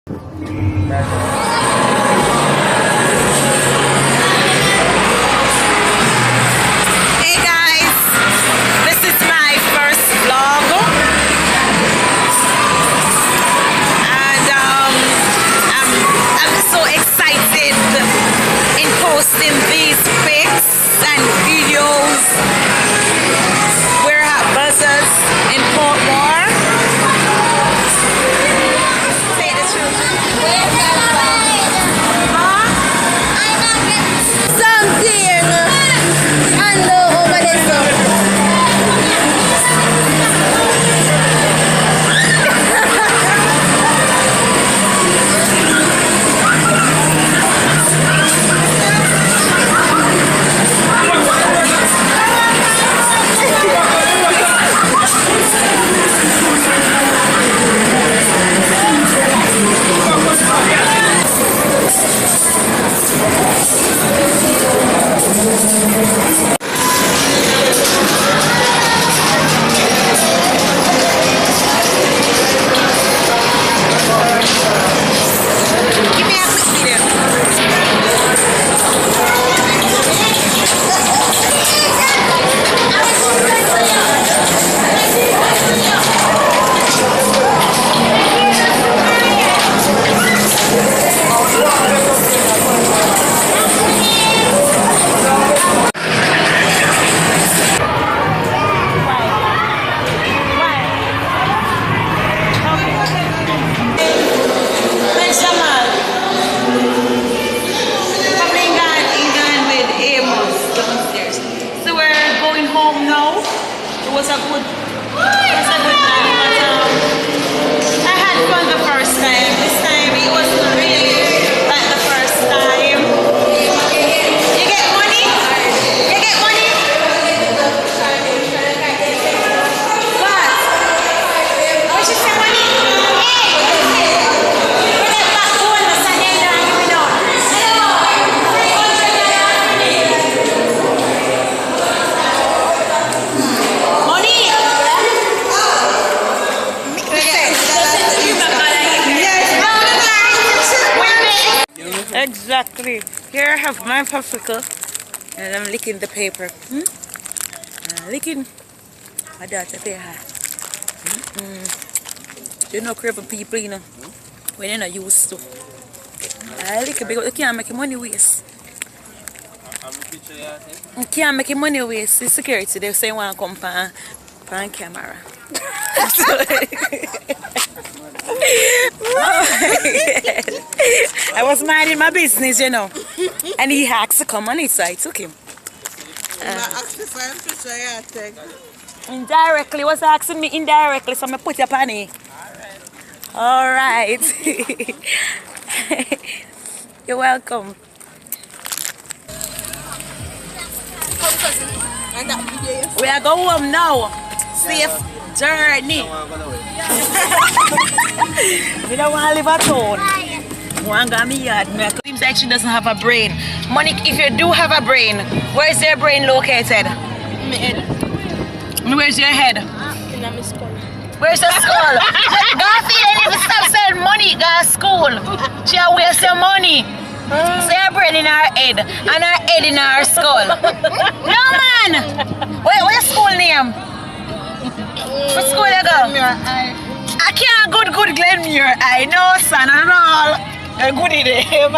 Hey guys, this is my first vlog, and I'm so excited in posting these pics and videos. We're at Buzzers in Portmore. Say the children. Something and over there. Give me a quick video. So we're going home now. It was a good time. I had fun the first time. This time it wasn't really like the first time. You get money? You get money? What? What you say money? We're that back home, the sun ain't down, you know. Exactly. Here I have my popsicle and I'm licking the paper. Licking my daughter there. You know, crazy people, you know, when you're not used to. I lick it because you can't make your money waste. You can't make your money waste. The security, they say want to come on camera. I was minding my business, you know, and he asked to come on it, so I took him. Indirectly, was asking me indirectly, so I put up on it. Alright. You're welcome. We are going home now. Safe journey. We don't want to live at home. Seems like she doesn't have a brain. Monique, if you do have a brain, where is your brain located? My head. Where's your head? In my skull. Where's your skull? Garfield ain't even stop saying money, go to school. She waste your money. So your brain in her head and her head in her skull. No man! Where's school name? What school you go? I can't good Glenmuir. I know son and all. A good idea,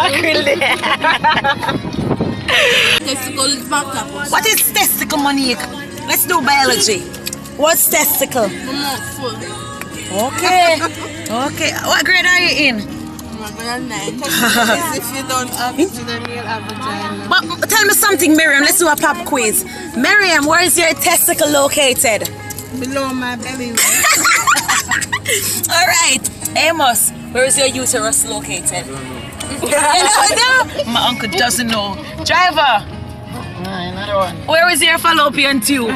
Testicle is back up. What is testicle, Monique? Let's do biology. What's testicle? My mouth full. Okay. Okay. What grade are you in? I'm grade 9. If you don't have it, then you'll have a vagina. But tell me something, Miriam. Let's do a pop quiz. Miriam, where is your testicle located? Below my belly. Alright. Amos, where is your uterus located? You don't know? My uncle doesn't know. Driver, Another one. where is your fallopian tube? Maybe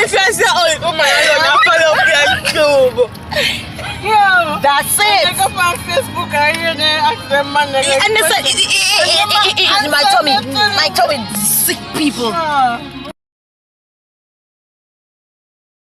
if I say, oh my God, fallopian tube. Yeah. That's I it. go on Facebook and hear them ask them man. And my tummy, sick people.